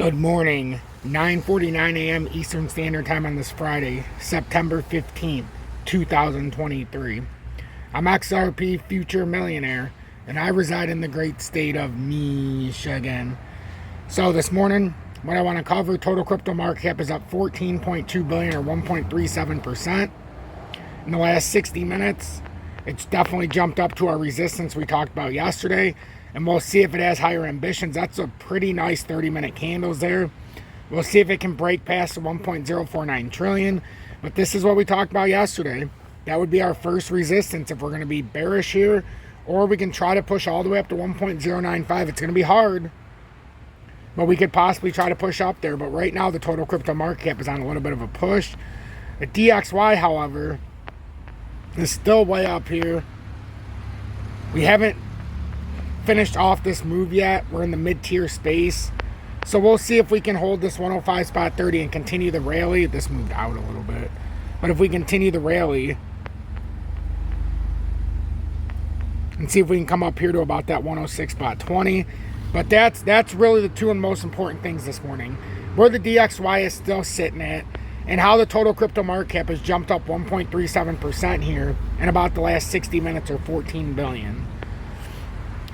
Good morning, 9:49 a.m. Eastern Standard Time on this Friday, September 15th, 2023. I'm XRP Future Millionaire, and I reside in the great state of Michigan. So this morning, what I want to cover, total crypto market cap is up 14.2 billion or 1.37%. In the last 60 minutes, it's definitely jumped up to our resistance we talked about yesterday. And we'll see if it has higher ambitions. That's a pretty nice 30-minute candles there. We'll see if it can break past the 1.049 trillion. But this is what we talked about yesterday. That would be our first resistance if we're going to be bearish here. Or we can try to push all the way up to 1.095. It's going to be hard, but we could possibly try to push up there. But right now, the total crypto market cap is on a little bit of a push. The DXY, however, is still way up here. We haven't finished off this move yet. We're in the mid-tier space, so we'll see if we can hold this 105 spot 30 and continue the rally. This moved out a little bit, but if we continue the rally and see if we can come up here to about that 106 spot 20. But that's really the two most important things this morning, where the DXY is still sitting at and how the total crypto market cap has jumped up 1.37% here in about the last 60 minutes, or 14 billion.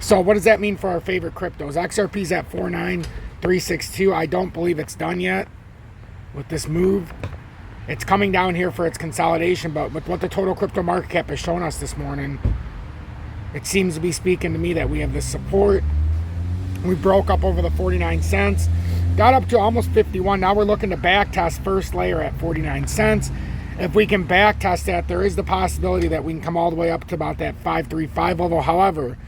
So what does that mean for our favorite cryptos? XRP's at 49362. I don't believe it's done yet with this move. It's coming down here for its consolidation, but with what the total crypto market cap has shown us this morning, it seems to be speaking to me that we have this support. We broke up over the 49 cents, got up to almost 51. Now we're looking to back test first layer at 49 cents. If we can back test that, there is the possibility that we can come all the way up to about that 535 level. However,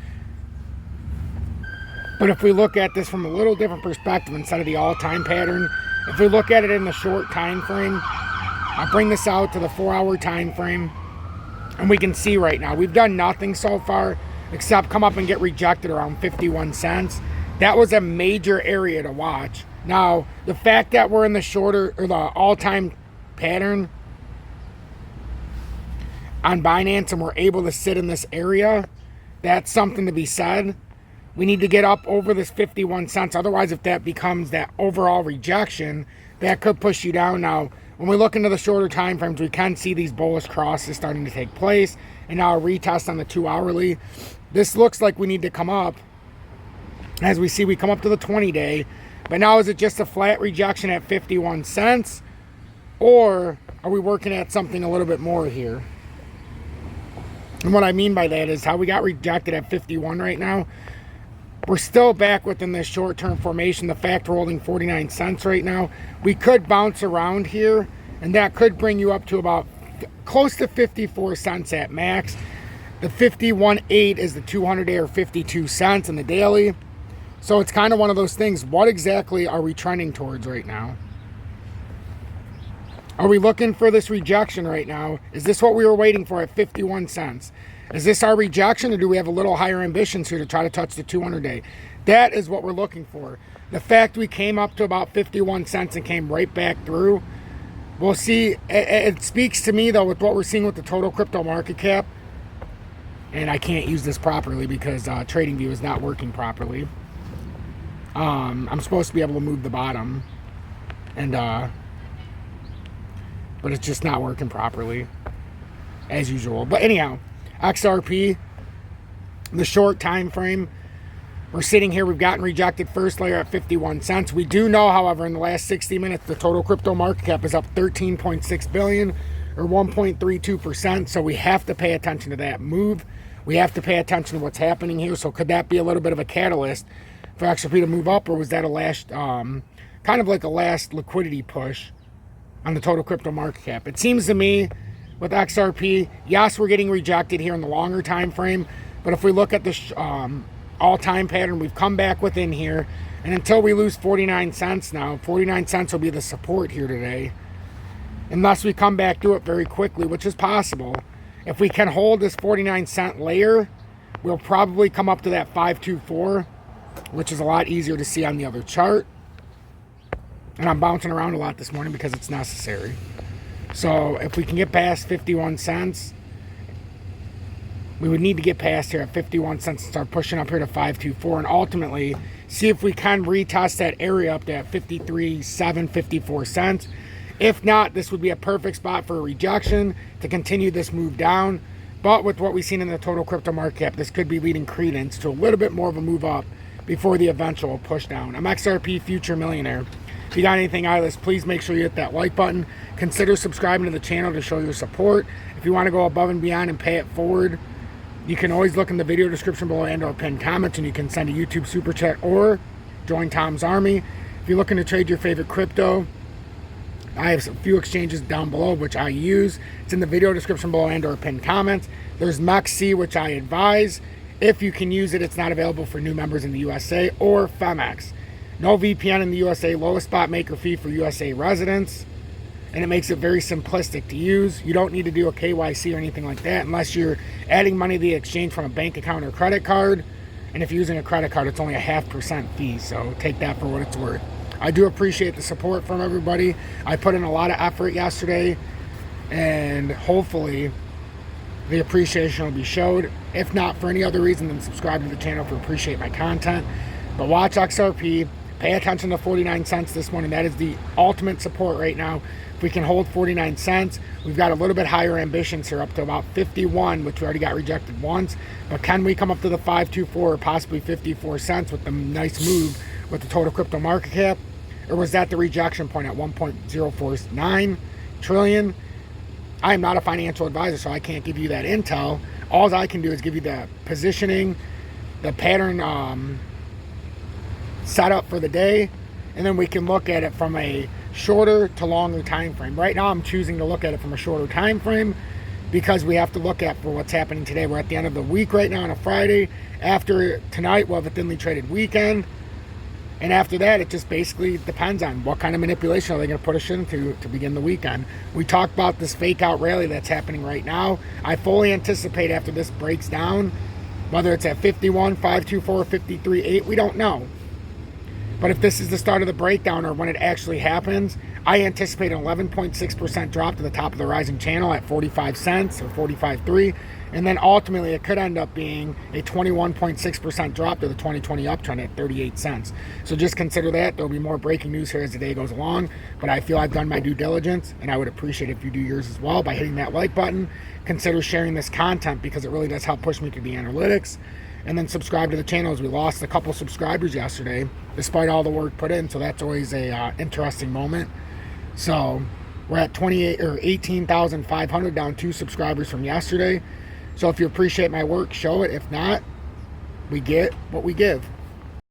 but if we look at this from a little different perspective instead of the all-time pattern, if we look at it in the short time frame, I'll bring this out to the 4-hour time frame, and we can see right now we've done nothing so far except come up and get rejected around 51 cents. That was a major area to watch. Now, the fact that we're in the shorter or the all-time pattern on Binance and we're able to sit in this area, that's something to be said. We need to get up over this 51 cents. Otherwise, if that becomes that overall rejection, that could push you down. Now, when we look into the shorter time frames, we can see these bullish crosses starting to take place. And now a retest on the 2-hourly. This looks like we need to come up. As we see, we come up to the 20-day. But now, is it just a flat rejection at 51 cents? Or are we working at something a little bit more here? And what I mean by that is how we got rejected at 51 right now. We're still back within this short-term formation. The fact we're holding 49 cents right now, we could bounce around here, and that could bring you up to about close to 54 cents at max. The 51.8 is the 200-day, or 52 cents in the daily. So it's kind of one of those things. What exactly are we trending towards right now? Are we looking for this rejection right now? Is this what we were waiting for at 51 cents? Is this our rejection, or do we have a little higher ambitions here to try to touch the 200-day? That is what we're looking for. The fact we came up to about 51 cents and came right back through, we'll see. It speaks to me, though, with what we're seeing with the total crypto market cap. And I can't use this properly because TradingView is not working properly. I'm supposed to be able to move the bottom, and but it's just not working properly, as usual. But anyhow, XRP, the short time frame, we're sitting here. We've gotten rejected first layer at 51 cents. We do know, however, in the last 60 minutes, the total crypto market cap is up 13.6 billion, or 1.32%. So we have to pay attention to that move. We have to pay attention to what's happening here. So could that be a little bit of a catalyst for XRP to move up, or was that a last, kind of like a last liquidity push on the total crypto market cap? It seems to me, with XRP, yes, we're getting rejected here in the longer time frame, but if we look at the all-time pattern, we've come back within here, and until we lose 49 cents now, 49 cents will be the support here today, unless we come back to it very quickly, which is possible. If we can hold this 49 cent layer, we'll probably come up to that 524, which is a lot easier to see on the other chart. And I'm bouncing around a lot this morning because it's necessary. So if we can get past 51 cents, we would need to get past here at 51 cents and start pushing up here to 524, and ultimately See if we can retest that area up to 53.7, 54 cents. If not, this would be a perfect spot for a rejection to continue this move down. But with what we've seen in the total crypto market cap, this could be leading credence to a little bit more of a move up before the eventual push down. I'm XRP Future Millionaire. If you got anything out of this, please make sure you hit that like button. Consider subscribing to the channel to show your support. If you want to go above and beyond and pay it forward, you can always look in the video description below and or pinned comments, and you can send a YouTube super chat or join Tom's Army. If you're looking to trade your favorite crypto, I have a few exchanges down below which I use. It's in the video description below and or pinned comments. There's MEXC, which I advise. If you can use it, it's not available for new members in the USA, or FEMX. No VPN in the USA, lowest spot maker fee for USA residents, and it makes it very simplistic to use. You don't need to do a KYC or anything like that unless you're adding money to the exchange from a bank account or credit card. And if you're using a credit card, it's only a 0.5% fee, so take that for what it's worth. I do appreciate the support from everybody. I put in a lot of effort yesterday, and hopefully the appreciation will be showed. If not for any other reason, then subscribe to the channel to appreciate my content. But watch XRP. Pay attention to 49 cents this morning. That is the ultimate support right now. If we can hold 49 cents, we've got a little bit higher ambitions here, up to about 51, which we already got rejected once. But can we come up to the 524 or possibly 54 cents with the nice move with the total crypto market cap? Or was that the rejection point at 1.049 trillion? I am not a financial advisor, so I can't give you that intel. All I can do is give you the positioning, the pattern setup for the day, and then we can look at it from a shorter to longer time frame. Right now I'm choosing to look at it from a shorter time frame because we have to look at for what's happening today. We're at the end of the week right now on a Friday. After tonight we'll have a thinly traded weekend, and after that it just basically depends on what kind of manipulation are they going to put us into to begin the weekend. We talked about this fake out rally that's happening right now. I fully anticipate after this breaks down, whether it's at 51, 524, 53.8, we don't know. But if this is the start of the breakdown or when it actually happens, I anticipate an 11.6% drop to the top of the rising channel at 45 cents or 45.3. And then ultimately it could end up being a 21.6% drop to the 2020 uptrend at 38 cents. So just consider that. There'll be more breaking news here as the day goes along. But I feel I've done my due diligence, and I would appreciate if you do yours as well by hitting that like button. Consider sharing this content because it really does help push me through the analytics. And then subscribe to the channel, as we lost a couple subscribers yesterday despite all the work put in, so that's always a interesting moment. So we're at 28 or 18,500, down 2 subscribers from yesterday. So if you appreciate my work, show it. If not, we get what we give.